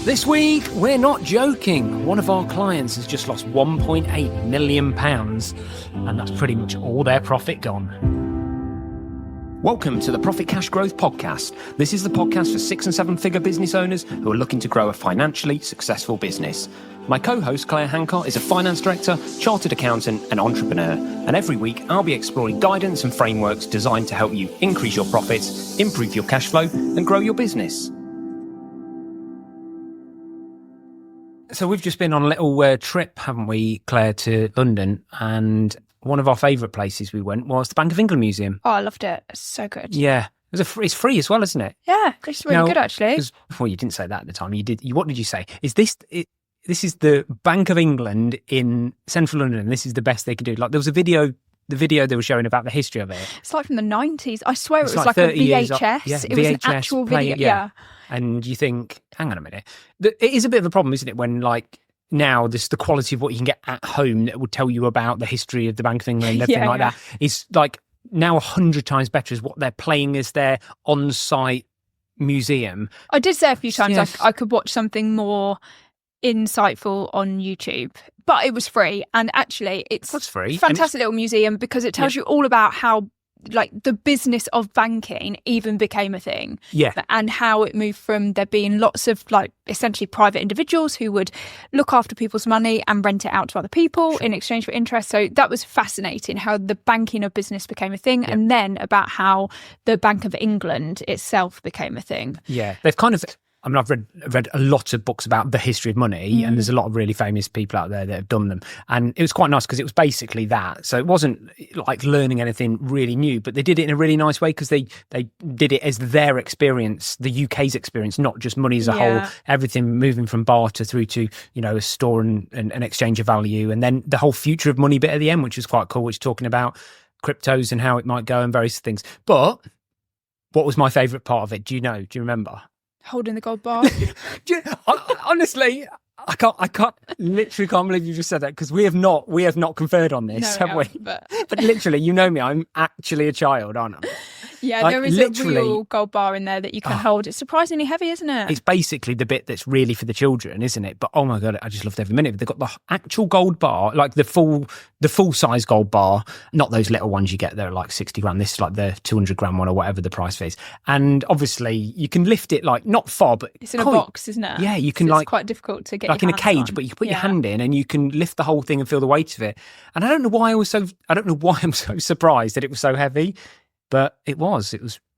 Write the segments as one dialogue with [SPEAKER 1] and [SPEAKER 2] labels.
[SPEAKER 1] This week, we're not joking. One of our clients has just lost £1.8 million, and that's pretty much all their profit gone. Welcome to the Profit Cash Growth Podcast. This is the podcast for 6- and 7-figure business owners who are looking to grow a financially successful business. My co-host, Claire Hancock, is a finance director, chartered accountant, and entrepreneur. And every week, I'll be exploring guidance and frameworks designed to help you increase your profits, improve your cash flow, and grow your business. So we've just been on a little trip, haven't we, Claire, to London, and one of our favourite places we went was the Bank of England Museum.
[SPEAKER 2] Oh, I loved it. It's so good.
[SPEAKER 1] Yeah. It's free as well, isn't it?
[SPEAKER 2] Yeah, it's really good, actually.
[SPEAKER 1] Well, you didn't say that at the time. What did you say? This is the Bank of England in central London. This is the best they could do. Like, there was the video they were showing about the history of it.
[SPEAKER 2] It's like from the 90s. I swear it was like a VHS.
[SPEAKER 1] Yeah,
[SPEAKER 2] it was an actual video. Yeah.
[SPEAKER 1] And you think, hang on a minute. It is a bit of a problem, isn't it, when like now the quality of what you can get at home that would tell you about the history of the Bank of England and everything that is like now 100 times better as what they're playing as their on-site museum.
[SPEAKER 2] I did say a few times I could watch something more insightful on YouTube, but it was free, and actually it's
[SPEAKER 1] free.
[SPEAKER 2] Fantastic little museum because it tells you all about how like the business of banking even became a thing, and how it moved from there being lots of like essentially private individuals who would look after people's money and rent it out to other people in exchange for interest. So that was fascinating, how the banking of business became a thing, and then about how the Bank of England itself became a thing. Yeah,
[SPEAKER 1] they've kind of. I mean, I've read a lot of books about the history of money, and there's a lot of really famous people out there that have done them. And it was quite nice because it was basically that. So it wasn't like learning anything really new, but they did it in a really nice way because they did it as their experience, the UK's experience, not just money as a whole, everything moving from barter through to, a store and an exchange of value. And then the whole future of money bit at the end, which was quite cool, which is talking about cryptos and how it might go and various things. But what was my favourite part of it? Do you remember?
[SPEAKER 2] Holding the gold bar.
[SPEAKER 1] Honestly, I literally can't believe you just said that, because we have not conferred on this, have we? But literally, you know me, I'm actually a child, aren't I?
[SPEAKER 2] Yeah, there is a real gold bar in there that you can hold. It's surprisingly heavy, isn't it?
[SPEAKER 1] It's basically the bit that's really for the children, isn't it? But oh my God, I just loved every minute. They've got the actual gold bar, like the full size gold bar, not those little ones you get there like 60 grand. This is like the 200 grand one or whatever the price is. And obviously you can lift it like not far, but
[SPEAKER 2] it's in a box, isn't it?
[SPEAKER 1] Yeah, you can
[SPEAKER 2] it's quite difficult to get
[SPEAKER 1] like in a cage, but you can put your hand in and you can lift the whole thing and feel the weight of it. And I don't know why I'm so surprised that it was so heavy, but it was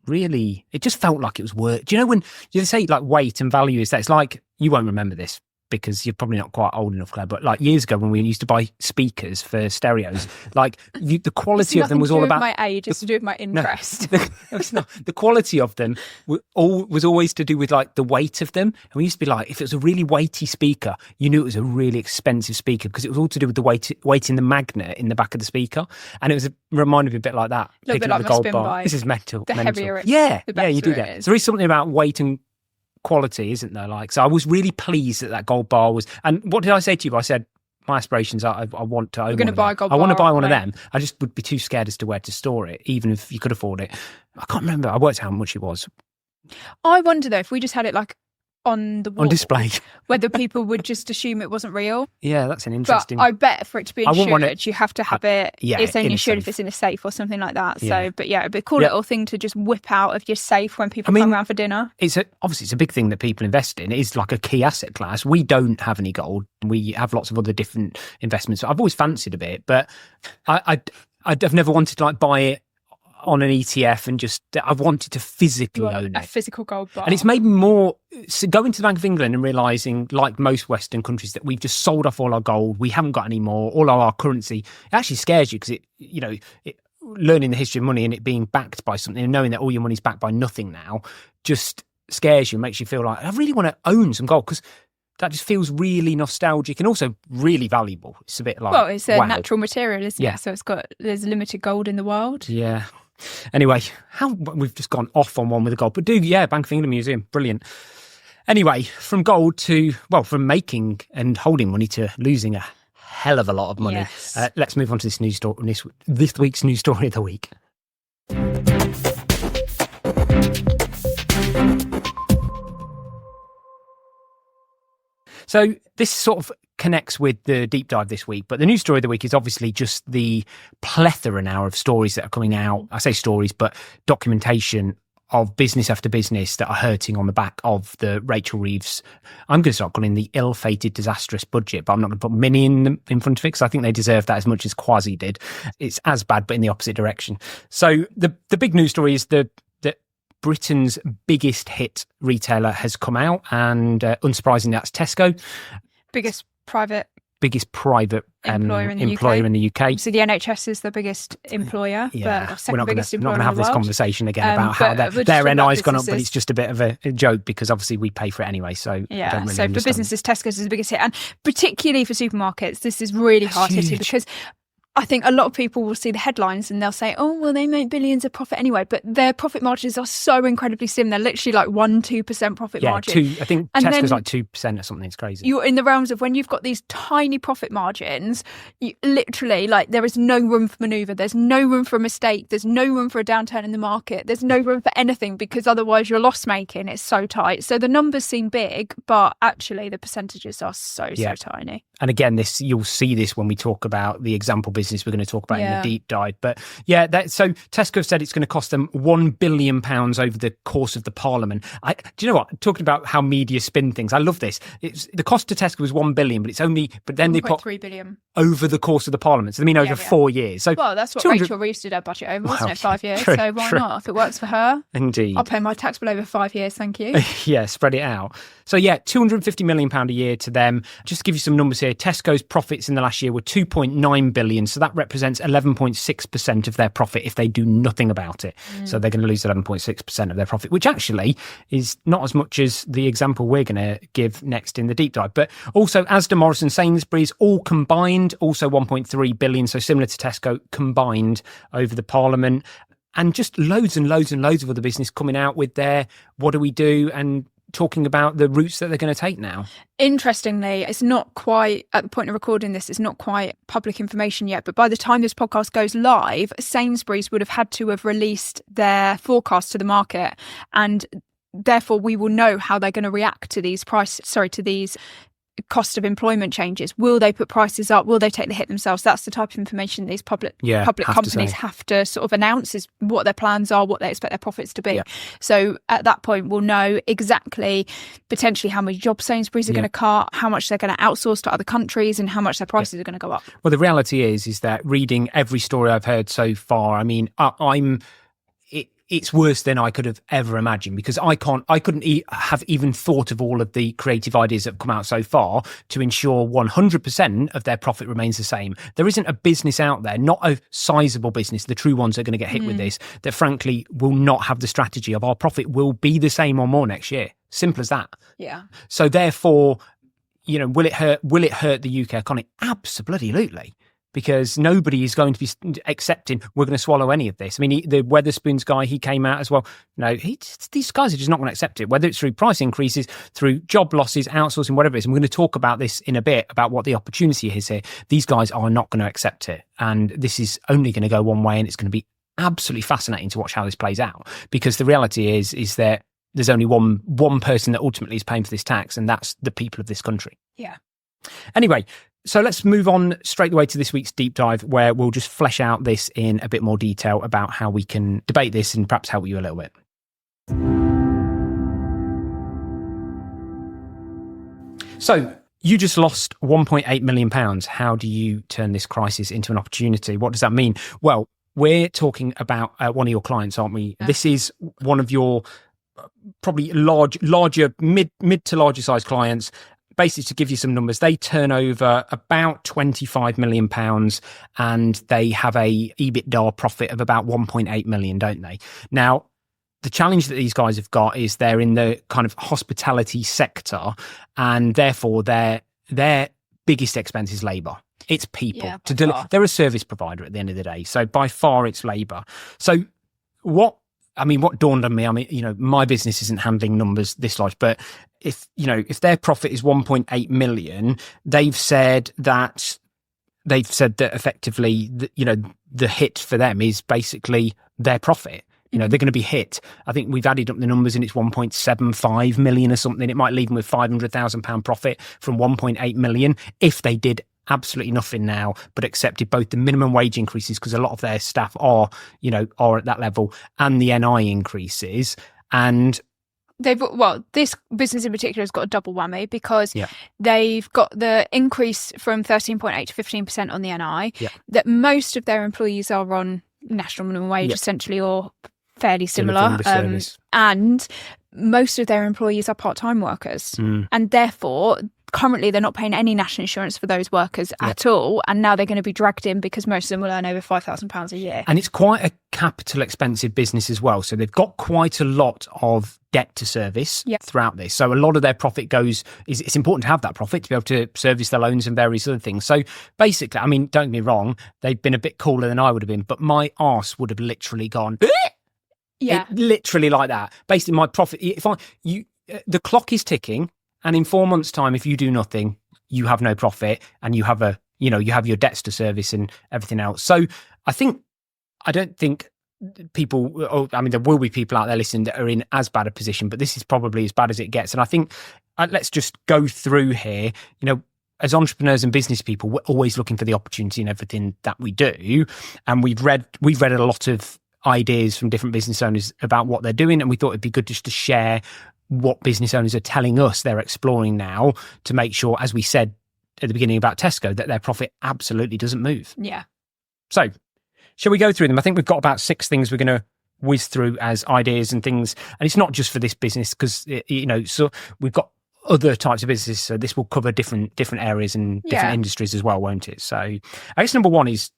[SPEAKER 1] really, it just felt like it was worth. Do you know when you say like weight and value is that? It's like, you won't remember this because you're probably not quite old enough, Claire, but like years ago when we used to buy speakers for stereos, like the quality of them was all about
[SPEAKER 2] my age. It's to do with my interest.
[SPEAKER 1] The quality of them was always to do with like the weight of them. And we used to be like, if it was a really weighty speaker, you knew it was a really expensive speaker because it was all to do with the weight in the magnet in the back of the speaker. And it was reminded me a bit like that.
[SPEAKER 2] A little bit like
[SPEAKER 1] the
[SPEAKER 2] my
[SPEAKER 1] gold
[SPEAKER 2] spin
[SPEAKER 1] bar.
[SPEAKER 2] bike.
[SPEAKER 1] This is mental.
[SPEAKER 2] The heavier it
[SPEAKER 1] is.
[SPEAKER 2] the better
[SPEAKER 1] you do that.
[SPEAKER 2] is.
[SPEAKER 1] There is something about weight and quality, isn't there? Like, so I was really pleased that gold bar was. And what did I say to you? I said my aspirations are I want to own.
[SPEAKER 2] You're going to buy a gold bar.
[SPEAKER 1] I want to buy one of them. I just would be too scared as to where to store it, even if you could afford it. I can't remember. I worked out how much it was.
[SPEAKER 2] I wonder though if we just had it like on the wall,
[SPEAKER 1] on display,
[SPEAKER 2] whether people would just assume it wasn't real.
[SPEAKER 1] Yeah, that's an interesting.
[SPEAKER 2] But I bet for it to be insured, you have to have it. It's only insured if it's in a safe or something like that.
[SPEAKER 1] Yeah.
[SPEAKER 2] So, but yeah, it'd be a cool little thing to just whip out of your safe when people come around for dinner.
[SPEAKER 1] Obviously it's a big thing that people invest in. It is like a key asset class. We don't have any gold. We have lots of other different investments. I've always fancied a bit, but I've never wanted to like buy it on an ETF and just I've wanted to physically own it.
[SPEAKER 2] A physical gold bar.
[SPEAKER 1] And it's made me more going to the Bank of England and realising, like most Western countries, that we've just sold off all our gold. We haven't got any more. All our currency. It actually scares you because learning the history of money and it being backed by something and knowing that all your money's backed by nothing now just scares you and makes you feel like I really want to own some gold because that just feels really nostalgic and also really valuable. It's a bit like,
[SPEAKER 2] well, it's a natural material, isn't it? So there's limited gold in the world.
[SPEAKER 1] Yeah. Anyway, we've just gone off on one with the gold, but Bank of England Museum, brilliant. Anyway, from gold from making and holding money to losing a hell of a lot of money.
[SPEAKER 2] Yes.
[SPEAKER 1] Let's move on to this news story. This week's news story of the week. So this sort of connects with the deep dive this week, but the news story of the week is obviously just the plethora now of stories that are coming out. I say stories, but documentation of business after business that are hurting on the back of the Rachel Reeves, I'm going to start calling the ill-fated, disastrous budget, but I'm not going to put Mini in front of it because I think they deserve that as much as Quasi did. It's as bad, but in the opposite direction. So the big news story is that Britain's biggest hit retailer has come out, and unsurprisingly, that's Tesco.
[SPEAKER 2] Biggest private
[SPEAKER 1] employer in the UK.
[SPEAKER 2] So the NHS is the biggest employer, but second biggest employer.
[SPEAKER 1] We're not going to have this conversation again about how their NI's gone up, but it's just a bit of a joke because obviously we pay for it anyway. So
[SPEAKER 2] so for businesses, Tesco's is the biggest hit, and particularly for supermarkets, this is really hard hitting because I think a lot of people will see the headlines and they'll say, oh, well, they make billions of profit anyway. But their profit margins are so incredibly slim. They're literally like 1-2% profit margin.
[SPEAKER 1] I think Tesco's like 2% or something. It's crazy.
[SPEAKER 2] You're in the realms of when you've got these tiny profit margins, you literally, like, there is no room for manoeuvre. There's no room for a mistake. There's no room for a downturn in the market. There's no room for anything because otherwise you're loss making. It's so tight. So the numbers seem big, but actually the percentages are so tiny.
[SPEAKER 1] And again, you'll see this when we talk about the example business we're going to talk about in the deep dive. But so Tesco said it's going to cost them £1 billion over the course of the Parliament. Do you know what? Talking about how media spin things, I love this. The cost to Tesco was £1 billion, but then they put
[SPEAKER 2] £3 billion
[SPEAKER 1] over the course of the Parliament. So they mean over 4 years. So
[SPEAKER 2] that's what Rachel Reeves did her budget over, wasn't it? 5 years.
[SPEAKER 1] True,
[SPEAKER 2] so why not? If it works for her,
[SPEAKER 1] indeed.
[SPEAKER 2] I'll pay my tax bill over 5 years. Thank you.
[SPEAKER 1] Spread it out. So £250 million a year to them. Just to give you some numbers here, Tesco's profits in the last year were 2.9 billion. So that represents 11.6% of their profit if they do nothing about it. So they're going to lose 11.6% of their profit, which actually is not as much as the example we're going to give next in the deep dive. But also Asda, Morrison, Sainsbury's, all combined, also 1.3 billion. So similar to Tesco, combined over the Parliament. And just loads and loads and loads of other business coming out with their what do we do and talking about the routes that they're going to take now.
[SPEAKER 2] Interestingly, it's not quite, at the point of recording this, it's not quite public information yet, but by the time this podcast goes live, Sainsbury's would have had to have released their forecast to the market, and therefore we will know how they're going to react to these cost of employment changes. Will they put prices up? Will they take the hit themselves? That's the type of information these public companies have to sort of announce, is what their plans are, what they expect their profits to be. So at that point, we'll know exactly potentially how many jobs Sainsbury's are going to cut, how much they're going to outsource to other countries, and how much their prices are going to go up.
[SPEAKER 1] Well, the reality is that reading every story I've heard so far, I mean, it's worse than I could have ever imagined, because I couldn't have even thought of all of the creative ideas that have come out so far to ensure 100% of their profit remains the same. There isn't a business out there, not a sizable business, the true ones that are going to get hit with this, that frankly will not have the strategy of our profit will be the same or more next year. Simple as that.
[SPEAKER 2] Yeah.
[SPEAKER 1] So therefore, will it hurt the UK economy? Absolutely. Because nobody is going to be accepting we're going to swallow any of this. I mean, the Weatherspoons guy, he came out as well. No, these guys are just not going to accept it, whether it's through price increases, through job losses, outsourcing, whatever it is. And we're going to talk about this in a bit, about what the opportunity is here. These guys are not going to accept it. And this is only going to go one way, and it's going to be absolutely fascinating to watch how this plays out. Because the reality is that there's only one person that ultimately is paying for this tax, and that's the people of this country.
[SPEAKER 2] Yeah.
[SPEAKER 1] Anyway, so let's move on straight away to this week's deep dive, where we'll just flesh out this in a bit more detail about how we can debate this and perhaps help you a little bit. So you just lost £1.8 million. How do you turn this crisis into an opportunity? What does that mean? Well, we're talking about one of your clients, aren't we? Yeah. This is one of your probably larger, mid to larger size clients. Basically, to give you some numbers, they turn over about £25 million and they have a EBITDA profit of about 1.8 million, don't they? Now, the challenge that these guys have got is they're in the kind of hospitality sector, and therefore their biggest expense is labour. It's people. They're a service provider at the end of the day. So by far it's labour. So what dawned on me, my business isn't handling numbers this large, but if their profit is 1.8 million, they've said that effectively, the hit for them is basically their profit. You know, they're going to be hit. I think we've added up the numbers and it's 1.75 million or something. It might leave them with £500,000 profit from 1.8 million if they did absolutely nothing now, but accepted both the minimum wage increases, because a lot of their staff are at that level, and the NI increases. And
[SPEAKER 2] this business in particular has got a double whammy, because they've got the increase from 13.8 to 15% on the NI, that most of their employees are on national minimum wage essentially, or fairly similar, and most of their employees are part-time workers, and therefore currently they're not paying any national insurance for those workers at all, and now they're going to be dragged in because most of them will earn over £5,000 a year.
[SPEAKER 1] And it's quite a capital expensive business as well, so they've got quite a lot of debt to service throughout this. So a lot of their profit it's important to have that profit to be able to service their loans and various other things. So basically, I mean, don't get me wrong, they've been a bit cooler than I would have been, but my arse would have literally gone literally like that. Basically, my profit, the clock is ticking, and in 4 months' time, if you do nothing, you have no profit, and you have you have your debts to service and everything else. So I don't think people, there will be people out there listening that are in as bad a position, but this is probably as bad as it gets. And I think let's just go through here. As entrepreneurs and business people, we're always looking for the opportunity in everything that we do, and we've read a lot of ideas from different business owners about what they're doing, and we thought it'd be good just to share what business owners are telling us they're exploring now, to make sure, as we said at the beginning about Tesco, that their profit absolutely doesn't move. So shall we go through them? I think we've got about 6 things we're going to whiz through as ideas and things, and it's not just for this business, because so we've got other types of businesses, so this will cover different areas and different industries as well, won't it? So I guess number one is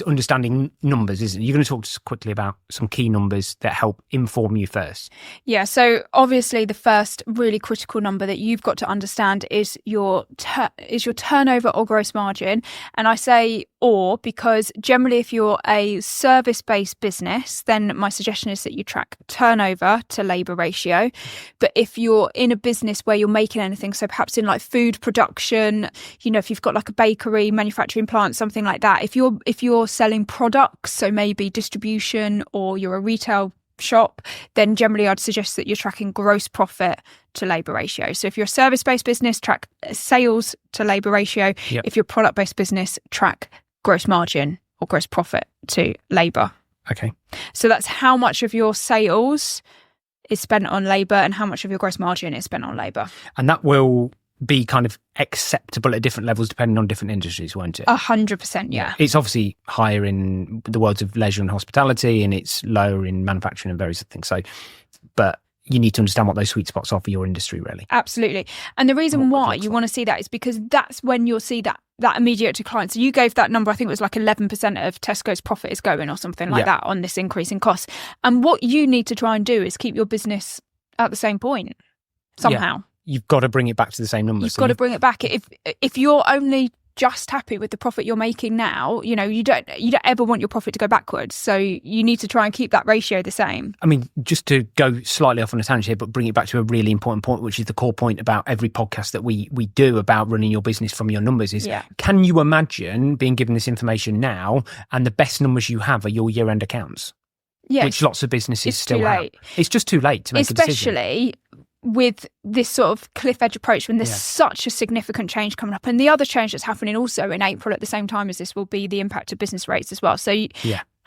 [SPEAKER 1] understanding numbers, isn't it? You're going to talk just quickly about some key numbers that help inform you first.
[SPEAKER 2] Yeah, so obviously the first really critical number that you've got to understand is your turnover or gross margin. And I say or because generally if you're a service-based business, then my suggestion is that you track turnover to labour ratio. But if you're in a business where you're making anything, so perhaps in like food production, if you've got like a bakery, manufacturing plant, something like that, if you're selling products, so maybe distribution, or you're a retail shop, then generally I'd suggest that you're tracking gross profit to labour ratio. So if you're a service-based business, track sales to labour ratio. If you're a product-based business, track gross margin or gross profit to labour.
[SPEAKER 1] Okay.
[SPEAKER 2] So that's how much of your sales is spent on labour and how much of your gross margin is spent on labour.
[SPEAKER 1] And that will be kind of acceptable at different levels depending on different industries, won't it?
[SPEAKER 2] 100%, yeah.
[SPEAKER 1] It's obviously higher in the worlds of leisure and hospitality, and it's lower in manufacturing and various other things. So, but you need to understand what those sweet spots are for your industry, really.
[SPEAKER 2] Absolutely. And the reason why you want to see that is because that's when you'll see that immediate decline. So you gave that number, I think it was like 11% of Tesco's profit is going or something like that on this increase in costs. And what you need to try and do is keep your business at the same point somehow.
[SPEAKER 1] Yeah. You've got to bring it back to the same numbers.
[SPEAKER 2] You've got to bring it back. If you're only just happy with the profit you're making now, you don't ever want your profit to go backwards. So you need to try and keep that ratio the same. I mean,
[SPEAKER 1] just to go slightly off on a tangent here, but bring it back to a really important point, which is the core point about every podcast that we do about running your business from your numbers is, can you imagine being given this information now and the best numbers you have are your year-end accounts?
[SPEAKER 2] Yes.
[SPEAKER 1] Which lots of businesses still have. It's just too late to make a decision.
[SPEAKER 2] Especially with this sort of cliff edge approach when there's such a significant change coming up. And the other change that's happening also in April at the same time as this will be the impact of business rates as well. So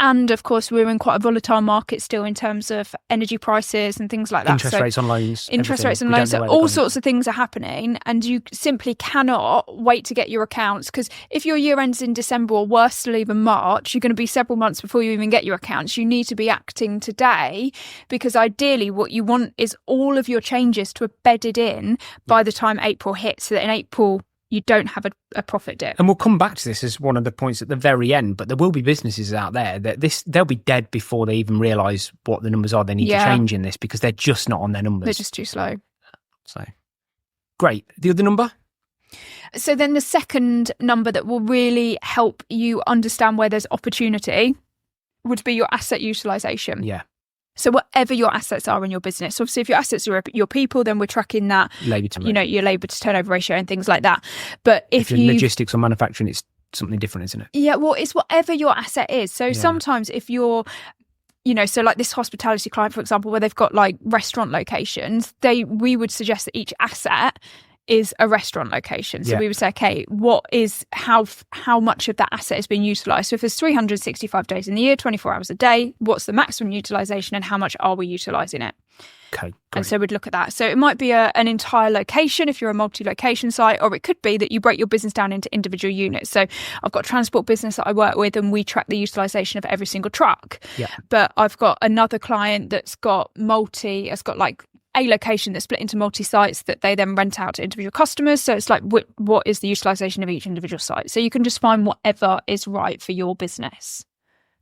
[SPEAKER 2] and of course we're in quite a volatile market still in terms of energy prices and things like that.
[SPEAKER 1] Interest rates on loans.
[SPEAKER 2] So all sorts of things are happening, and you simply cannot wait to get your accounts, because if your year ends in December or worse still even March, you're going to be several months before you even get your accounts. You need to be acting today, because ideally what you want is all of your changes to have bedded in by the time April hits, so that in April you don't have a profit dip.
[SPEAKER 1] And we'll come back to this as one of the points at the very end, but there will be businesses out there that they'll be dead before they even realise what the numbers are they need to change in this, because they're just not on their numbers.
[SPEAKER 2] They're just too slow.
[SPEAKER 1] So, great. The other number?
[SPEAKER 2] So then the second number that will really help you understand where there's opportunity would be your asset utilisation.
[SPEAKER 1] Yeah.
[SPEAKER 2] So whatever your assets are in your business, obviously if your assets are your people, then we're tracking that, your labour to turnover ratio and things like that. But if
[SPEAKER 1] you're in logistics or manufacturing, it's something different, isn't it?
[SPEAKER 2] Yeah, well, it's whatever your asset is. So sometimes if you're so like this hospitality client, for example, where they've got like restaurant locations, we would suggest that each asset is a restaurant location. So we would say, okay, how much of that asset is being utilised? So if there's 365 days in the year, 24 hours a day, what's the maximum utilisation and how much are we utilising it?
[SPEAKER 1] Okay, great.
[SPEAKER 2] And so we'd look at that. So it might be an entire location if you're a multi-location site, or it could be that you break your business down into individual units. So I've got a transport business that I work with and we track the utilisation of every single truck.
[SPEAKER 1] Yeah.
[SPEAKER 2] But I've got another client that's got like a location that's split into multi-sites that they then rent out to individual customers. So it's like, what is the utilisation of each individual site? So you can just find whatever is right for your business.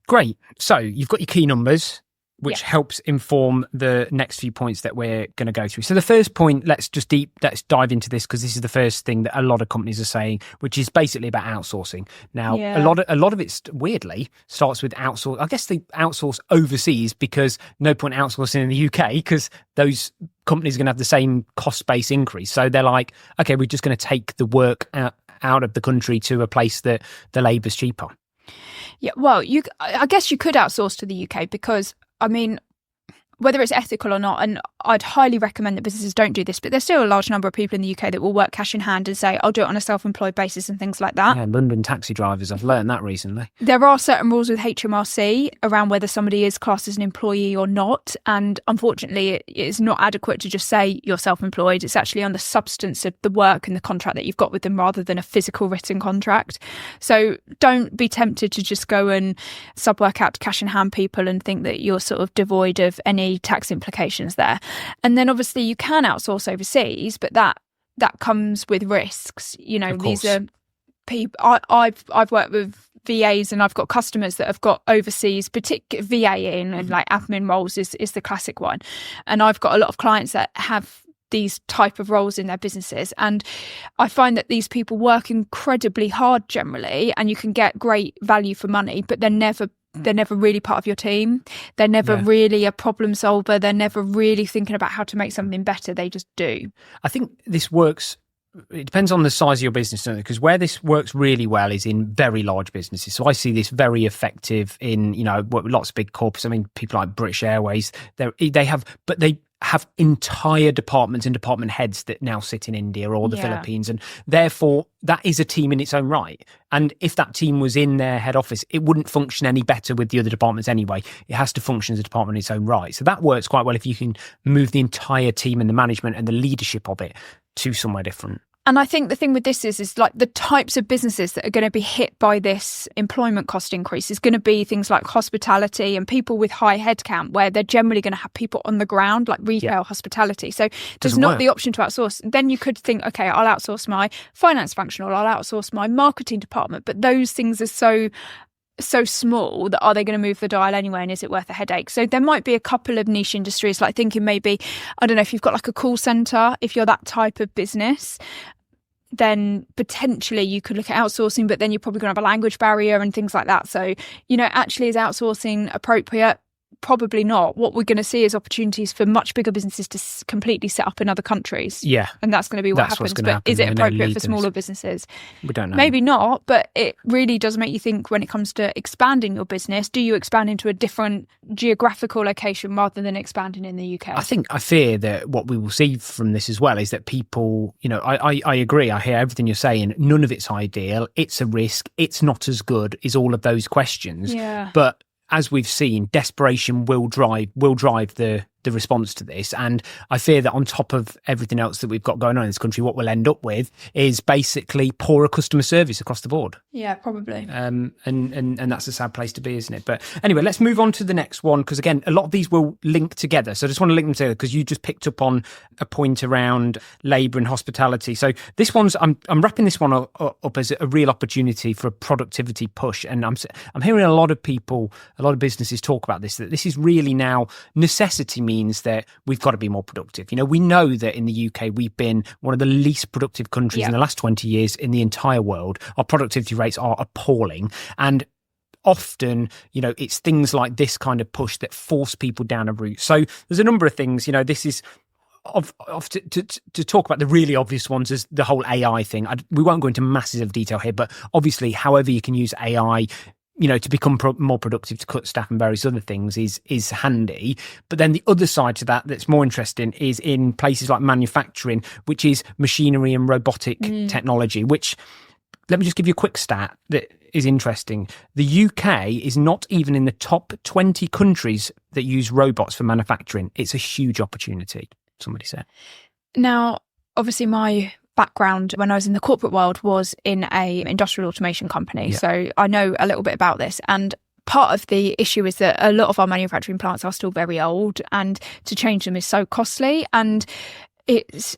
[SPEAKER 1] Great. So you've got your key numbers, which helps inform the next few points that we're going to go through. So the first point, let's dive into this, because this is the first thing that a lot of companies are saying, which is basically about outsourcing. Now, a lot of it weirdly starts with outsource. I guess they outsource overseas because no point outsourcing in the UK because those companies are going to have the same cost base increase. So they're like, okay, we're just going to take the work out of the country to a place that the labour's cheaper.
[SPEAKER 2] Yeah, well, I guess you could outsource to the UK because, I mean, whether it's ethical or not, and I'd highly recommend that businesses don't do this, but there's still a large number of people in the UK that will work cash in hand and say, I'll do it on a self-employed basis and things like that.
[SPEAKER 1] Yeah, London taxi drivers, I've learned that recently.
[SPEAKER 2] There are certain rules with HMRC around whether somebody is classed as an employee or not, and unfortunately it is not adequate to just say you're self-employed. It's actually on the substance of the work and the contract that you've got with them rather than a physical written contract. So don't be tempted to just go and sub-work out to cash in hand people and think that you're sort of devoid of any tax implications there. And then obviously you can outsource overseas, but that comes with risks. These are people I've worked with VAs and I've got customers that have got overseas particular VA-ing and like admin roles is the classic one. And I've got a lot of clients that have these type of roles in their businesses, and I find that these people work incredibly hard generally, and you can get great value for money, but they're never really part of your team. They're never really a problem solver. They're never really thinking about how to make something better. They just do. I
[SPEAKER 1] think this works. It depends on the size of your business, because where this works really well is in very large businesses. So I see this very effective in, lots of big corporates. I mean, people like British Airways, they have entire departments and department heads that now sit in India or the Philippines. And therefore, that is a team in its own right. And if that team was in their head office, it wouldn't function any better with the other departments anyway. It has to function as a department in its own right. So that works quite well if you can move the entire team and the management and the leadership of it to somewhere different.
[SPEAKER 2] And I think the thing with this is like the types of businesses that are going to be hit by this employment cost increase is going to be things like hospitality and people with high headcount, where they're generally going to have people on the ground, like retail, hospitality. So there's not the option to outsource. Then you could think, okay, I'll outsource my finance function or I'll outsource my marketing department. But those things are so small that are they going to move the dial anyway, and is it worth a headache? So there might be a couple of niche industries, like thinking maybe, I don't know, if you've got like a call centre, if you're that type of business, then potentially you could look at outsourcing, but then you're probably going to have a language barrier and things like that. So, actually is outsourcing appropriate? Probably not. What we're going to see is opportunities for much bigger businesses to completely set up in other countries.
[SPEAKER 1] Yeah.
[SPEAKER 2] And that's going to be what happens. But is it appropriate for smaller businesses?
[SPEAKER 1] We don't know.
[SPEAKER 2] Maybe not, but it really does make you think when it comes to expanding your business. Do you expand into a different geographical location rather than expanding in the UK?
[SPEAKER 1] I fear that what we will see from this as well is that people, I agree. I hear everything you're saying. None of it's ideal. It's a risk. It's not as good is all of those questions.
[SPEAKER 2] Yeah.
[SPEAKER 1] But as we've seen, desperation will drive the response to this. And I fear that on top of everything else that we've got going on in this country, what we'll end up with is basically poorer customer service across the board.
[SPEAKER 2] Yeah, probably.
[SPEAKER 1] And that's a sad place to be, isn't it? But anyway, let's move on to the next one, because again, a lot of these will link together. So I just want to link them together because you just picked up on a point around labour and hospitality. So this one's, I'm wrapping this one up as a real opportunity for a productivity push. And I'm hearing a lot of people, a lot of businesses talk about this, that this is really now necessity means that we've got to be more productive. We know that in the UK, we've been one of the least productive countries in the last 20 years in the entire world. Our productivity rates are appalling. And often, it's things like this kind of push that force people down a route. So there's a number of things, this is to talk about the really obvious ones is the whole AI thing. We won't go into masses of detail here, but obviously, however you can use AI, to become more productive, to cut staff and various other things is handy. But then the other side to that that's more interesting is in places like manufacturing, which is machinery and robotic technology, which, let me just give you a quick stat that is interesting. The UK is not even in the top 20 countries that use robots for manufacturing. It's a huge opportunity, somebody said.
[SPEAKER 2] Now, obviously my background when I was in the corporate world was in a industrial automation company. Yeah. So I know a little bit about this. And part of the issue is that a lot of our manufacturing plants are still very old, and to change them is so costly. And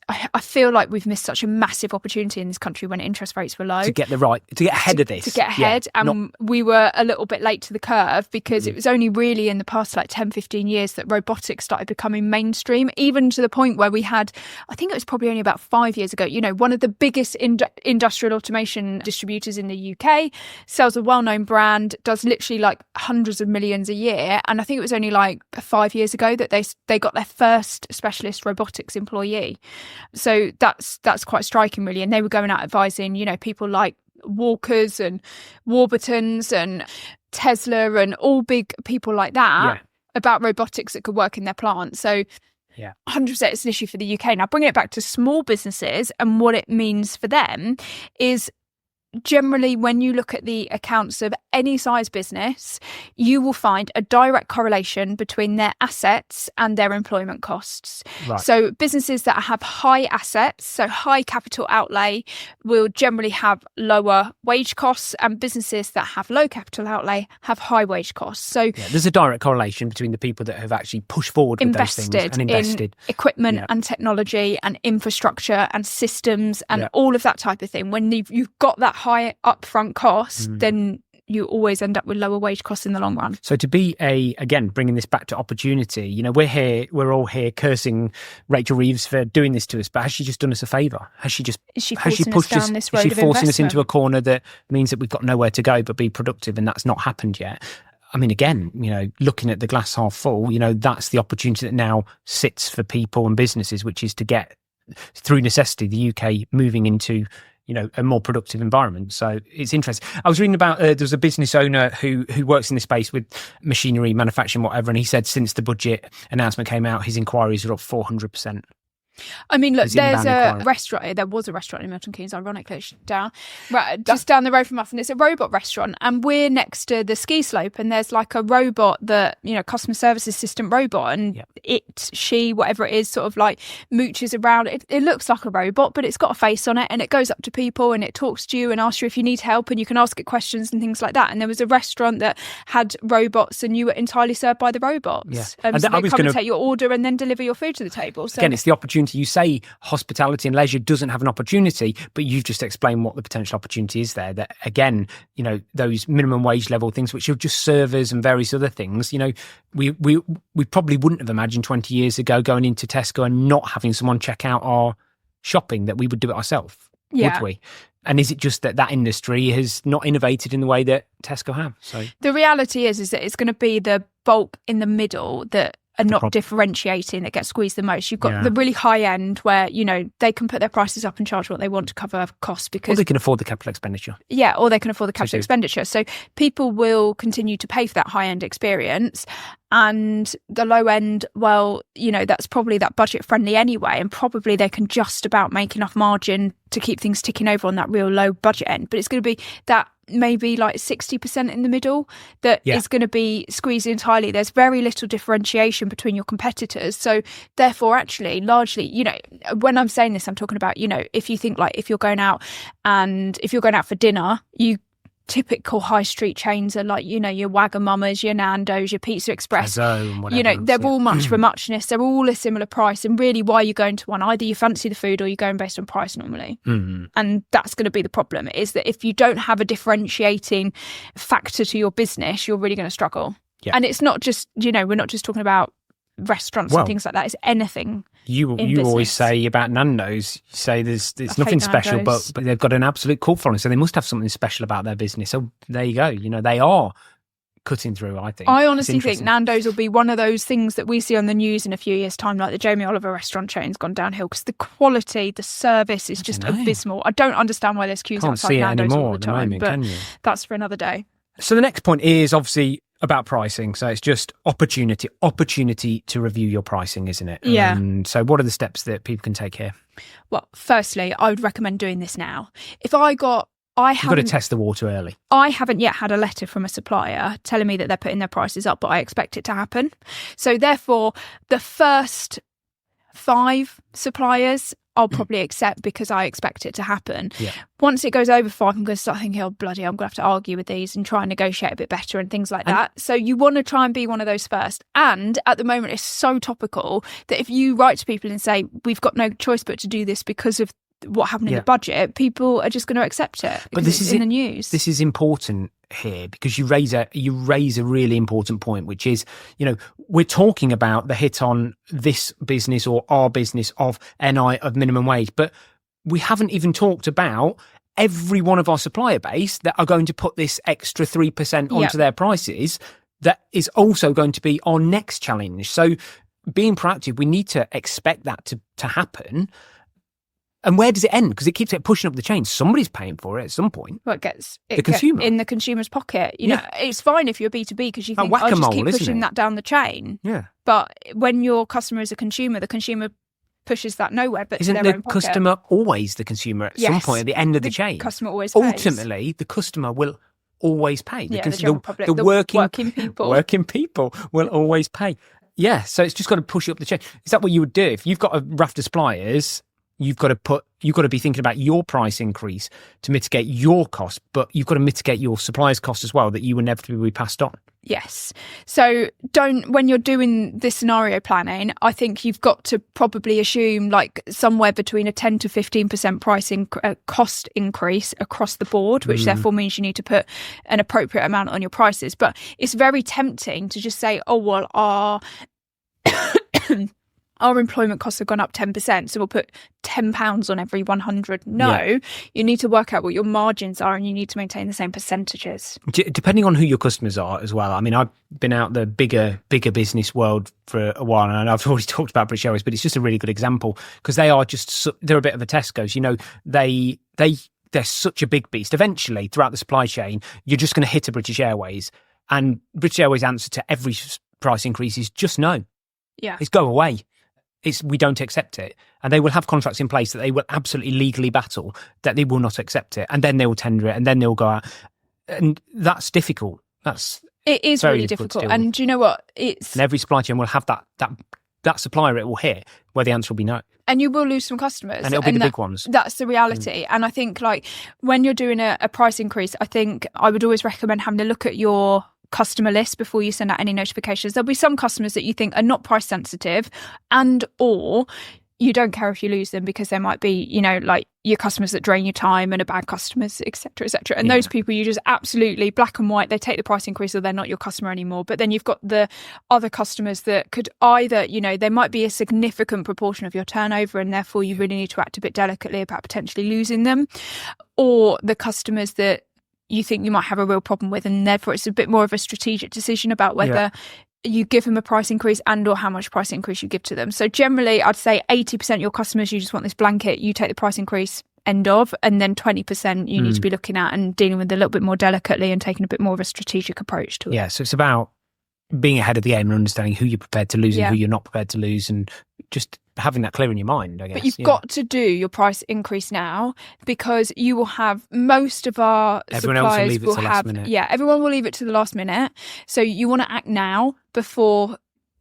[SPEAKER 2] I feel like we've missed such a massive opportunity in this country when interest rates were low.
[SPEAKER 1] To get ahead of this.
[SPEAKER 2] To get ahead. Yeah, and we were a little bit late to the curve, because it was only really in the past 10, 15 years that robotics started becoming mainstream, even to the point where we had, I think it was probably only about 5 years ago, one of the biggest industrial automation distributors in the UK, sells a well-known brand, does literally hundreds of millions a year. And I think it was only 5 years ago that they got their first specialist robotics employee. So that's quite striking, really. And they were going out advising, people like Walkers and Warburtons and Tesla and all big people like that about robotics that could work in their plant. So 100% it's an issue for the UK. Now, bringing it back to small businesses and what it means for them is, generally, when you look at the accounts of any size business, you will find a direct correlation between their assets and their employment costs. Right. So businesses that have high assets, so high capital outlay, will generally have lower wage costs, and businesses that have low capital outlay have high wage costs. So
[SPEAKER 1] there's a direct correlation between the people that have actually pushed forward with those things and invested
[SPEAKER 2] in equipment and technology and infrastructure and systems and all of that type of thing. When you've got that high upfront cost, then you always end up with lower wage costs in the long run.
[SPEAKER 1] So to be again, bringing this back to opportunity, we're all here cursing Rachel Reeves for doing this to us, but has she just done us a favour? Has she forcing us into a corner that means that we've got nowhere to go but be productive, and that's not happened yet? I mean, again, looking at the glass half full, that's the opportunity that now sits for people and businesses, which is to get, through necessity, the UK moving into a more productive environment. So it's interesting. I was reading about there was a business owner who works in this space with machinery, manufacturing, whatever, and he said since the budget announcement came out, his inquiries are up 400%.
[SPEAKER 2] I mean, look, there was a restaurant in Milton Keynes, ironically, just down the road from us, and it's a robot restaurant, and we're next to the ski slope, and there's a robot that, customer service assistant robot, and whatever it is, sort of mooches around. It looks like a robot, but it's got a face on it, and it goes up to people and it talks to you and asks you if you need help, and you can ask it questions and things like that. And there was a restaurant that had robots, and you were entirely served by the robots. So they come and take your order and then deliver your food to the table. So
[SPEAKER 1] again, it's the opportunity. You say hospitality and leisure doesn't have an opportunity, but you've just explained what the potential opportunity is there. That again, those minimum wage level things, which are just servers and various other things. We probably wouldn't have imagined 20 years ago going into Tesco and not having someone check out our shopping, that we would do it ourselves, would we? And is it just that industry has not innovated in the way that Tesco have? So
[SPEAKER 2] the reality is that it's going to be the bulk in the middle that are not differentiating that get squeezed the most. You've got the really high end where, they can put their prices up and charge what they want to cover costs, because...
[SPEAKER 1] Or they can afford the capital expenditure.
[SPEAKER 2] Yeah, or they can afford the capital expenditure. So people will continue to pay for that high end experience. And the low end, well, that's probably that budget friendly anyway, and probably they can just about make enough margin to keep things ticking over on that real low budget end. But it's going to be that maybe 60% in the middle that is going to be squeezed entirely. There's very little differentiation between your competitors. So therefore, actually, largely, when I'm saying this, I'm talking about, if you think if you're going out for dinner, you typical high street chains are your Wagamamas, your Nando's, your Pizza Express. They're all much for muchness. They're all a similar price. And really, why are you going to one? Either you fancy the food or you're going based on price normally. Mm-hmm. And that's going to be the problem, is that if you don't have a differentiating factor to your business, you're really going to struggle. Yeah. And it's not just, we're not just talking about restaurants and things like that. It's anything.
[SPEAKER 1] You always say about Nando's, you say there's nothing special, but they've got an absolute cult following, so they must have something special about their business. So there you go. They are cutting through, I think.
[SPEAKER 2] I honestly think Nando's will be one of those things that we see on the news in a few years' time, like the Jamie Oliver restaurant chain's gone downhill, because the quality, the service is just abysmal. I don't understand why there's queues outside Nando's all the time, but that's for another day.
[SPEAKER 1] So the next point is obviously about pricing. So it's just opportunity to review your pricing, isn't it?
[SPEAKER 2] Yeah.
[SPEAKER 1] So what are the steps that people can take here?
[SPEAKER 2] Well, firstly, I would recommend doing this now. You've got to
[SPEAKER 1] test the water early.
[SPEAKER 2] I haven't yet had a letter from a supplier telling me that they're putting their prices up, but I expect it to happen. So therefore, the first 5 suppliers I'll probably accept because I expect it to happen.
[SPEAKER 1] Yeah.
[SPEAKER 2] Once it goes over 5, I'm going to start thinking, oh, bloody, I'm going to have to argue with these and try and negotiate a bit better and things like that. So you want to try and be one of those first. And at the moment, it's so topical that if you write to people and say, we've got no choice but to do this because of what happened in the budget, people are just going to accept it. But this is in the news.
[SPEAKER 1] This is important here because you raise a really important point, which is, we're talking about the hit on this business or our business of NI of minimum wage, but we haven't even talked about every one of our supplier base that are going to put this extra 3% onto their prices. That is also going to be our next challenge. So being proactive, we need to expect that to happen. And where does it end? Because it keeps pushing up the chain. Somebody's paying for it at some point.
[SPEAKER 2] Well, it gets
[SPEAKER 1] consumer
[SPEAKER 2] in the consumer's pocket. You know, it's fine if you're B2B because you think, I'll just keep pushing that down the chain.
[SPEAKER 1] Yeah.
[SPEAKER 2] But when your customer is a consumer, the consumer pushes that nowhere but
[SPEAKER 1] isn't
[SPEAKER 2] to their
[SPEAKER 1] the
[SPEAKER 2] own pocket.
[SPEAKER 1] Customer always the consumer at some point at the end of the chain?
[SPEAKER 2] Customer always pays.
[SPEAKER 1] Ultimately, the customer will always pay.
[SPEAKER 2] The general public,
[SPEAKER 1] the working people will always pay. Yeah. So it's just got to push up the chain. Is that what you would do if you've got a raft of suppliers? You've got to be thinking about your price increase to mitigate your cost, but you've got to mitigate your supplier's cost as well that you inevitably be passed on.
[SPEAKER 2] Yes. So when you're doing this scenario planning, I think you've got to probably assume like somewhere between a 10 to 15% cost increase across the board, which therefore means you need to put an appropriate amount on your prices. But it's very tempting to just say, oh, well, our employment costs have gone up 10%, so we'll put £10 on every 100. No, you need to work out what your margins are and you need to maintain the same percentages.
[SPEAKER 1] Depending on who your customers are as well. I mean, I've been out the bigger business world for a while, and I've already talked about British Airways, but it's just a really good example because they're a bit of a Tesco's. They're such a big beast. Eventually, throughout the supply chain, you're just going to hit a British Airways, and British Airways' answer to every price increase is just no.
[SPEAKER 2] Yeah,
[SPEAKER 1] it's go away. We don't accept it. And they will have contracts in place that they will absolutely legally battle that they will not accept it. And then they will tender it and then they'll go out. And that's difficult.
[SPEAKER 2] It is really difficult. And do you know what?
[SPEAKER 1] And every supply chain will have that supplier it will hit where the answer will be no.
[SPEAKER 2] And you will lose some customers.
[SPEAKER 1] And it'll be the big ones.
[SPEAKER 2] That's the reality. And I think like when you're doing a price increase, I think I would always recommend having a look at your customer list before you send out any notifications. There'll be some customers that you think are not price sensitive and or you don't care if you lose them because there might be, like your customers that drain your time and are bad customers, etc., etc. And those people you just absolutely black and white, they take the price increase or they're not your customer anymore. But then you've got the other customers that could either, they might be a significant proportion of your turnover and therefore you really need to act a bit delicately about potentially losing them, or the customers that you think you might have a real problem with, and therefore it's a bit more of a strategic decision about whether you give them a price increase and or how much price increase you give to them. So generally I'd say 80% of your customers, you just want this blanket, you take the price increase, end of, and then 20% you need to be looking at and dealing with a little bit more delicately and taking a bit more of a strategic approach to it.
[SPEAKER 1] Yeah, so it's about being ahead of the game and understanding who you're prepared to lose and who you're not prepared to lose, and just having that clear in your mind, I guess.
[SPEAKER 2] But you've got to do your price increase now because you will have most of our
[SPEAKER 1] everyone
[SPEAKER 2] suppliers
[SPEAKER 1] else will leave it to the last minute.
[SPEAKER 2] Yeah, everyone will leave it to the last minute. So you want to act now before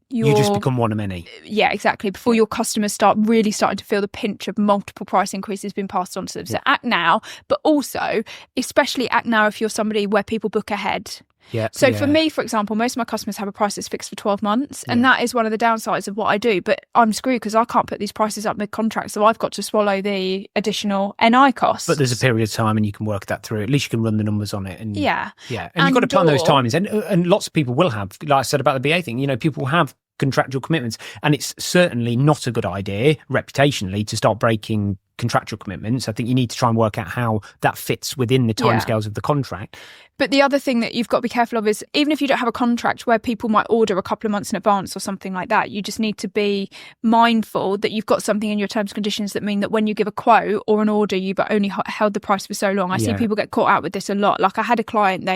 [SPEAKER 1] you just become one of many.
[SPEAKER 2] Yeah, exactly. Before your customers starting to feel the pinch of multiple price increases being passed on to them. So act now, but also, especially act now if you're somebody where people book ahead.
[SPEAKER 1] Yeah.
[SPEAKER 2] So for me, for example, most of my customers have a price that's fixed for 12 months. And that is one of the downsides of what I do. But I'm screwed because I can't put these prices up mid-contract. So I've got to swallow the additional NI costs.
[SPEAKER 1] But there's a period of time and you can work that through. At least you can run the numbers on it. And
[SPEAKER 2] yeah.
[SPEAKER 1] And you've got to plan those timings. And lots of people will have, like I said about the BA thing, people have contractual commitments. And it's certainly not a good idea, reputationally, to start breaking contractual commitments. I think you need to try and work out how that fits within the timescales of the contract.
[SPEAKER 2] But the other thing that you've got to be careful of is, even if you don't have a contract where people might order a couple of months in advance or something like that, you just need to be mindful that you've got something in your terms and conditions that mean that when you give a quote or an order, you've only held the price for so long. I see people get caught out with this a lot. Like, I had a client,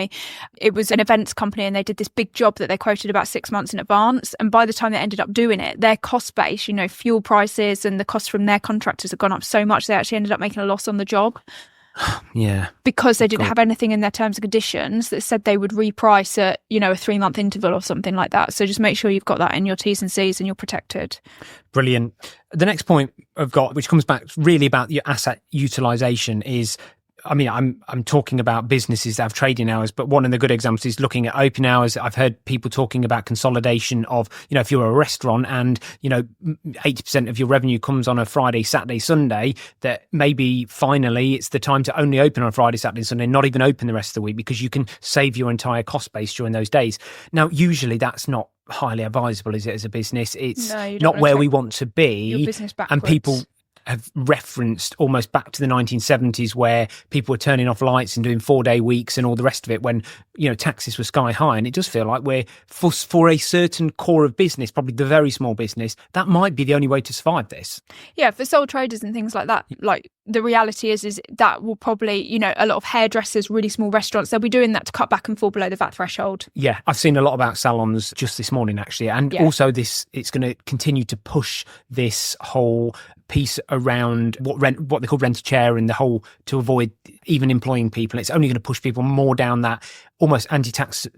[SPEAKER 2] it was an events company, and they did this big job that they quoted about 6 months in advance. And by the time they ended up doing it, their cost base, fuel prices and the cost from their contractors had gone up so much, they actually ended up making a loss on the job.
[SPEAKER 1] Yeah.
[SPEAKER 2] Because they didn't have anything in their terms and conditions that said they would reprice at, a 3-month interval or something like that. So just make sure you've got that in your T's and C's and you're protected.
[SPEAKER 1] Brilliant. The next point I've got, which comes back really about your asset utilisation, is, I'm talking about businesses that have trading hours, but one of the good examples is looking at open hours. I've heard people talking about consolidation of, if you're a restaurant and, 80% of your revenue comes on a Friday, Saturday, Sunday, that maybe finally it's the time to only open on Friday, Saturday, Sunday, not even open the rest of the week, because you can save your entire cost base during those days. Now, usually that's not highly advisable, is it, as a business? It's not where we want to be.
[SPEAKER 2] Your business backwards.
[SPEAKER 1] And people have referenced almost back to the 1970s, where people were turning off lights and doing 4-day weeks and all the rest of it, when taxes were sky high. And it does feel like we're for a certain core of business, probably the very small business, that might be the only way to survive this.
[SPEAKER 2] Yeah, for sole traders and things like that, like, the reality is that will probably, a lot of hairdressers, really small restaurants, they'll be doing that to cut back and fall below the VAT threshold.
[SPEAKER 1] Yeah, I've seen a lot about salons just this morning, actually. And also it's going to continue to push this whole piece around what they call rent a chair, and the whole, to avoid even employing people. It's only going to push people more down that almost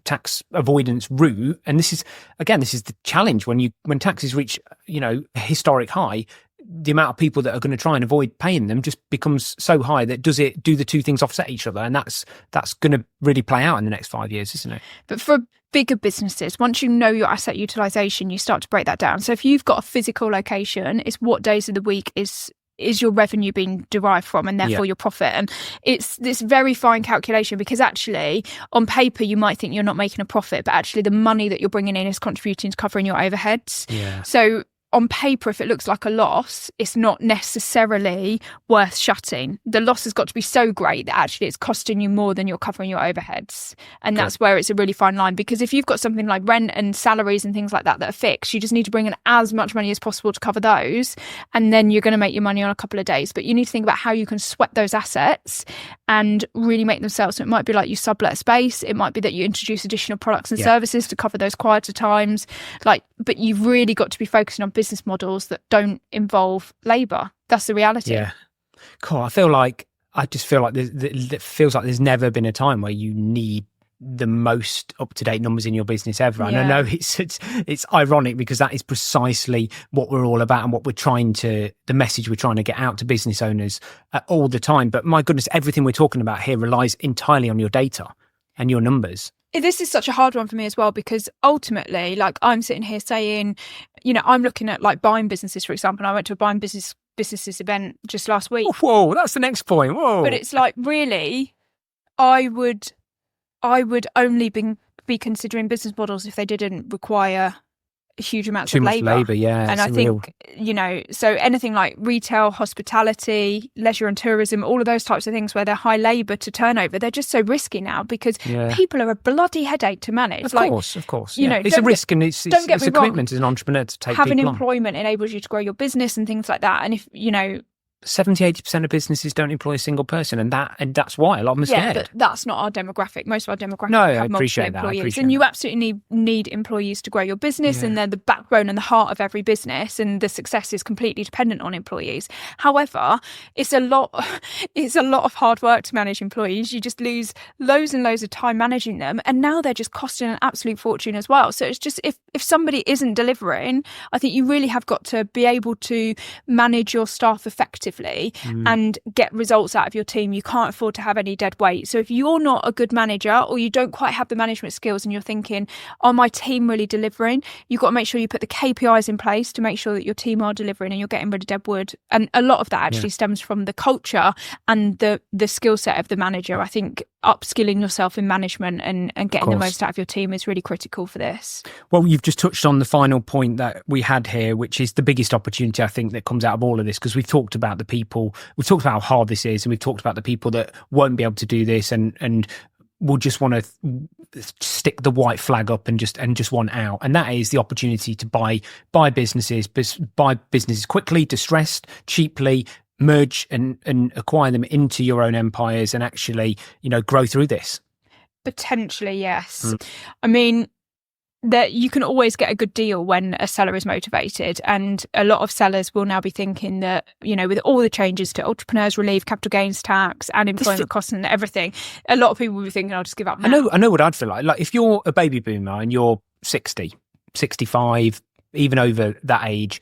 [SPEAKER 1] tax avoidance route. And this is the challenge when taxes reach, a historic high. The amount of people that are going to try and avoid paying them just becomes so high that do the two things offset each other? And that's going to really play out in the next 5 years, isn't it?
[SPEAKER 2] But for bigger businesses, once you know your asset utilisation, you start to break that down. So if you've got a physical location, it's what days of the week is your revenue being derived from, and therefore your profit. And it's this very fine calculation, because actually on paper you might think you're not making a profit, but actually the money that you're bringing in is contributing to covering your overheads. So on paper, if it looks like a loss, it's not necessarily worth shutting. The loss has got to be so great that actually it's costing you more than you're covering your overheads. And that's where it's a really fine line, because if you've got something like rent and salaries and things like that are fixed, you just need to bring in as much money as possible to cover those, and then you're going to make your money on a couple of days. But you need to think about how you can sweat those assets and really make them sell. So it might be like you sublet space, it might be that you introduce additional products and services to cover those quieter times. But you've really got to be focusing on business models that don't involve labour. That's the reality.
[SPEAKER 1] Yeah. Cool. I just feel like it feels like there's never been a time where you need the most up-to-date numbers in your business ever. And I know it's ironic, because that is precisely what we're all about and what the message we're trying to get out to business owners all the time. But my goodness, everything we're talking about here relies entirely on your data and your numbers.
[SPEAKER 2] This is such a hard one for me as well, because ultimately, like, I'm sitting here saying, I'm looking at like buying businesses, for example. And I went to a buying businesses event just last week.
[SPEAKER 1] Whoa, that's the next point. Whoa.
[SPEAKER 2] But it's like, really, I would only be considering business models if they didn't require huge amounts of labour. And I think, so anything like retail, hospitality, leisure and tourism, all of those types of things where they're high labour to turnover, they're just so risky now, because people are a bloody headache to manage.
[SPEAKER 1] Of course. It's a risk, and it's a commitment as an entrepreneur to take
[SPEAKER 2] having
[SPEAKER 1] people
[SPEAKER 2] employment enables you to grow your business and things like that. And if
[SPEAKER 1] 70-80% of businesses don't employ a single person, and that's why a lot of them are scared.
[SPEAKER 2] But that's not our demographic. Most of our demographic
[SPEAKER 1] I
[SPEAKER 2] have
[SPEAKER 1] appreciate
[SPEAKER 2] multiple employees.
[SPEAKER 1] that.
[SPEAKER 2] And you absolutely need employees to grow your business, and they're the backbone and the heart of every business, and the success is completely dependent on employees. However, it's a lot of hard work to manage employees. You just lose loads and loads of time managing them, and now they're just costing an absolute fortune as well. So it's just, if somebody isn't delivering, I think you really have got to be able to manage your staff effectively and get results out of your team. You can't afford to have any dead weight. So if you're not a good manager, or you don't quite have the management skills, and you're thinking, are my team really delivering? You've got to make sure you put the KPIs in place to make sure that your team are delivering and you're getting rid of dead wood. And a lot of that actually stems from the culture and the skill set of the manager. I think upskilling yourself in management and getting the most out of your team is really critical for this.
[SPEAKER 1] Well, you've just touched on the final point that we had here, which is the biggest opportunity I think that comes out of all of this, because we've talked about the people, we've talked about how hard this is, and we've talked about the people that won't be able to do this and will just want to stick the white flag up and just want out. And that is the opportunity to buy businesses quickly, distressed, cheaply, merge and acquire them into your own empires and actually, grow through this. Potentially,
[SPEAKER 2] yes. I mean, that you can always get a good deal when a seller is motivated, and a lot of sellers will now be thinking that, with all the changes to entrepreneurs relief, capital gains tax and employment costs and everything, a lot of people will be thinking, I'll just give up now.
[SPEAKER 1] I know what I'd feel like if you're a baby boomer and you're 60, 65, even over that age,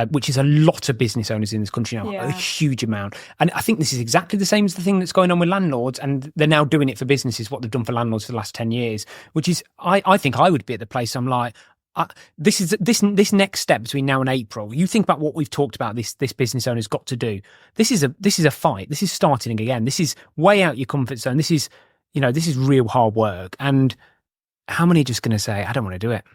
[SPEAKER 1] which is a lot of business owners in this country now, a huge amount. And I think this is exactly the same as the thing that's going on with landlords, and they're now doing it for businesses, what they've done for landlords for the last 10 years, which is, I think I would be at the place I'm like, this next step between now and April, you think about what we've talked about this business owner's got to do. This is a fight. This is starting again. This is way out your comfort zone. This is real hard work. And how many are just going to say, I don't want to do it?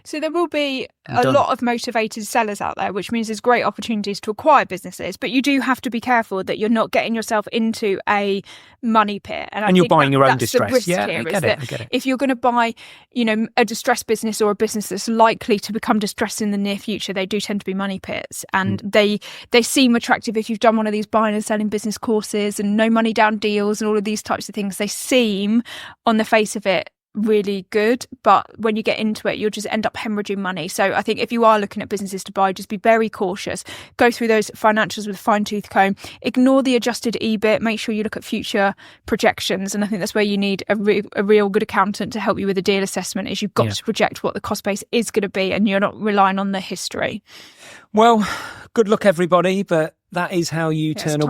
[SPEAKER 2] So there will be a lot of motivated sellers out there, which means there's great opportunities to acquire businesses, but you do have to be careful that you're not getting yourself into a money pit.
[SPEAKER 1] And you're buying your own distress. Yeah, I get it.
[SPEAKER 2] If you're going to buy, a distressed business or a business that's likely to become distressed in the near future, they do tend to be money pits, and they seem attractive if you've done one of these buying and selling business courses and no money down deals and all of these types of things. They seem, on the face of it, really good, but when you get into it, you'll just end up hemorrhaging money. So I think if you are looking at businesses to buy, just be very cautious. Go through those financials with a fine-tooth comb. Ignore the adjusted EBIT. Make sure you look at future projections, and I think that's where you need a real good accountant to help you with a deal assessment. Is you've got to project what the cost base is going to be, and you're not relying on the history.
[SPEAKER 1] Well, good luck everybody, but that is how you turn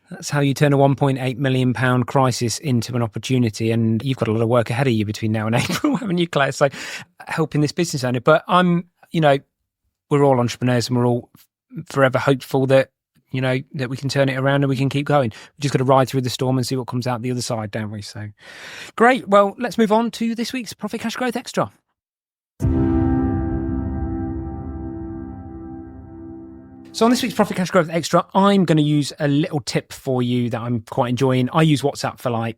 [SPEAKER 1] That's how you turn a £1.8 million crisis into an opportunity. And you've got a lot of work ahead of you between now and April, haven't you, Claire? So helping this business owner. But we're all entrepreneurs, and we're all forever hopeful that, that we can turn it around and we can keep going. We've just got to ride through the storm and see what comes out the other side, don't we? So great. Well, let's move on to this week's Profit Cash Growth Extra. So on this week's Profit Cash Growth Extra, I'm going to use a little tip for you that I'm quite enjoying. I use WhatsApp for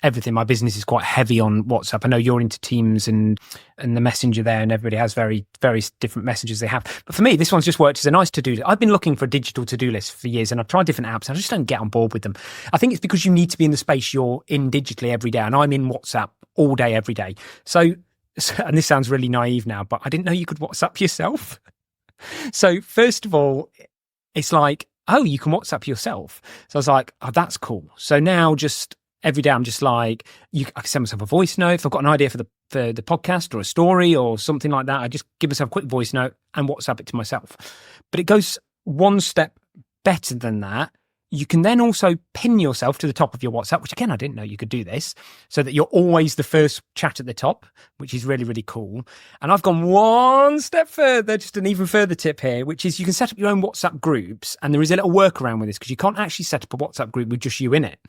[SPEAKER 1] everything. My business is quite heavy on WhatsApp. I know you're into Teams and the messenger there, and everybody has very different messages they have. But for me, this one's just worked as a nice to-do list. I've been looking for a digital to-do list for years, and I've tried different apps, and I just don't get on board with them. I think it's because you need to be in the space you're in digitally every day, and I'm in WhatsApp all day, every day. So and this sounds really naive now, but I didn't know you could WhatsApp yourself. So first of all, it's like, oh, you can WhatsApp yourself. So I was like, oh, that's cool. So now just every day I'm just like, I can send myself a voice note. If I've got an idea for the podcast or a story or something like that, I just give myself a quick voice note and WhatsApp it to myself. But it goes one step better than that. You can then also pin yourself to the top of your WhatsApp, which again, I didn't know you could do this, so that you're always the first chat at the top, which is really, really cool. And I've gone one step further, just an even further tip here, which is you can set up your own WhatsApp groups. And there is a little workaround with this, because you can't actually set up a WhatsApp group with just you in it.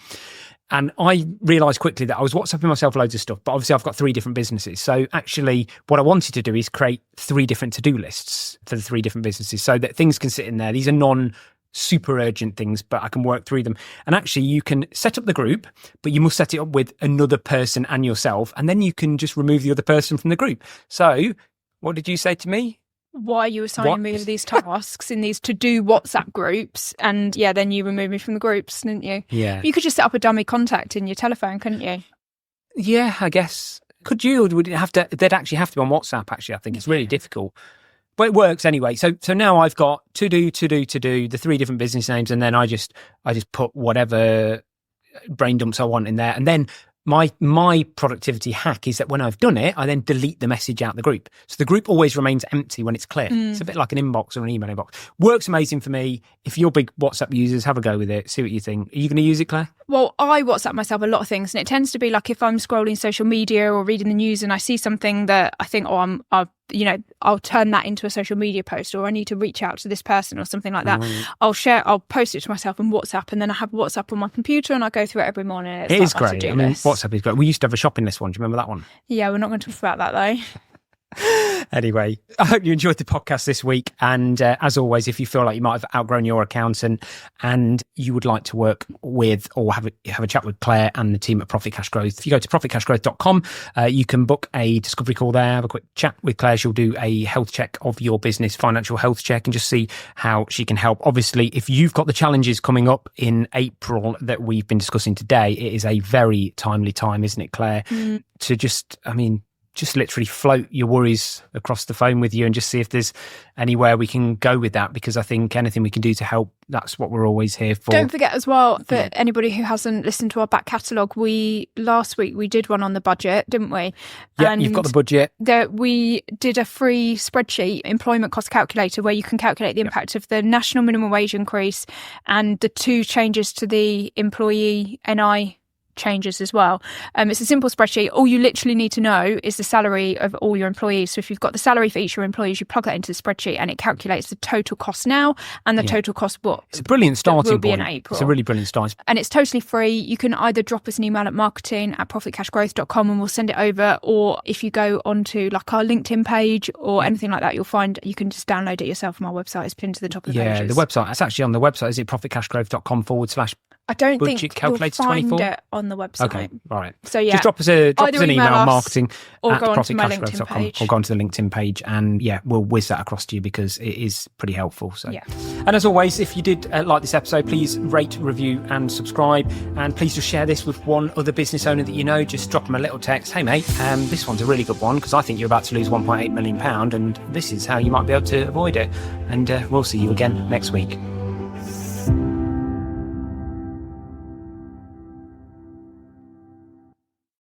[SPEAKER 1] And I realised quickly that I was WhatsApping myself loads of stuff, but obviously I've got 3 different businesses. So actually what I wanted to do is create 3 different to-do lists for the 3 different businesses, so that things can sit in there. These are super urgent things, but I can work through them. And actually you can set up the group, but you must set it up with another person and yourself, and then you can just remove the other person from the group. So what did you say to me?
[SPEAKER 2] Why you assigning me these tasks in these to-do WhatsApp groups, and then you remove me from the groups, didn't you?
[SPEAKER 1] Yeah.
[SPEAKER 2] You could just set up a dummy contact in your telephone, couldn't you?
[SPEAKER 1] Yeah, I guess. Could you? Or would it have to? They'd actually have to be on WhatsApp. Actually, I think it's really difficult. But it works anyway. So now I've got to do, the 3 different business names, and then I just put whatever brain dumps I want in there. And then my productivity hack is that when I've done it, I then delete the message out the group. So the group always remains empty when it's clear. It's a bit like an inbox or an email inbox. Works amazing for me. If you're big WhatsApp users, have a go with it. See what you think. Are you going to use it, Claire?
[SPEAKER 2] Well, I WhatsApp myself a lot of things, and it tends to be like if I'm scrolling social media or reading the news and I see something that I think, I'll turn that into a social media post, or I need to reach out to this person or something like that. I'll post it to myself on WhatsApp, and then I have WhatsApp on my computer and I go through it every morning.
[SPEAKER 1] It is great. I mean, WhatsApp is great. We used to have a shopping list one. Do you remember that one?
[SPEAKER 2] Yeah, we're not going to talk about that though.
[SPEAKER 1] Anyway, I hope you enjoyed the podcast this week. And as always, if you feel like you might have outgrown your accountant and you would like to work with or have a chat with Claire and the team at Profit Cash Growth, if you go to profitcashgrowth.com, you can book a discovery call there, have a quick chat with Claire. She'll do a health check of your business, financial health check, and just see how she can help. Obviously, if you've got the challenges coming up in April that we've been discussing today, it is a very timely time, isn't it, Claire? To just literally float your worries across the phone with you and just see if there's anywhere we can go with that, because I think anything we can do to help, that's what we're always here for.
[SPEAKER 2] Don't forget as well, for anybody who hasn't listened to our back catalogue, last week we did one on the budget, didn't we?
[SPEAKER 1] Yeah, you've got the budget.
[SPEAKER 2] We did a free spreadsheet, employment cost calculator, where you can calculate the impact of the national minimum wage increase and the 2 changes to the employee NI changes as well. It's a simple spreadsheet. All you literally need to know is the salary of all your employees. So if you've got the salary for each of your employees, you plug that into the spreadsheet and it calculates the total cost now and the total cost what
[SPEAKER 1] it's a brilliant starting
[SPEAKER 2] will be
[SPEAKER 1] point.
[SPEAKER 2] In April.
[SPEAKER 1] It's a really brilliant start.
[SPEAKER 2] And it's totally free. You can either drop us an email at marketing@profitcashgrowth.com and we'll send it over, or if you go onto like our LinkedIn page or anything like that, you'll find you can just download it yourself from our website. It's pinned to the top of the pages.
[SPEAKER 1] Yeah, the website. It's actually on the website. Is it profitcashgrowth.com/?
[SPEAKER 2] I don't think you'll find
[SPEAKER 1] 24?
[SPEAKER 2] it on the website.
[SPEAKER 1] Okay, all right.
[SPEAKER 2] So yeah,
[SPEAKER 1] just drop us an email, marketing
[SPEAKER 2] or
[SPEAKER 1] at
[SPEAKER 2] go onto my LinkedIn
[SPEAKER 1] profitcashgrowth.com,
[SPEAKER 2] page.
[SPEAKER 1] or go onto the LinkedIn page, and we'll whiz that across to you because it is pretty helpful. So,
[SPEAKER 2] yeah.
[SPEAKER 1] And as always, if you did like this episode, please rate, review, and subscribe, and please just share this with one other business owner that you know. Just drop them a little text. Hey mate, this one's a really good one because I think you're about to lose £1.8 million, and this is how you might be able to avoid it. And we'll see you again next week.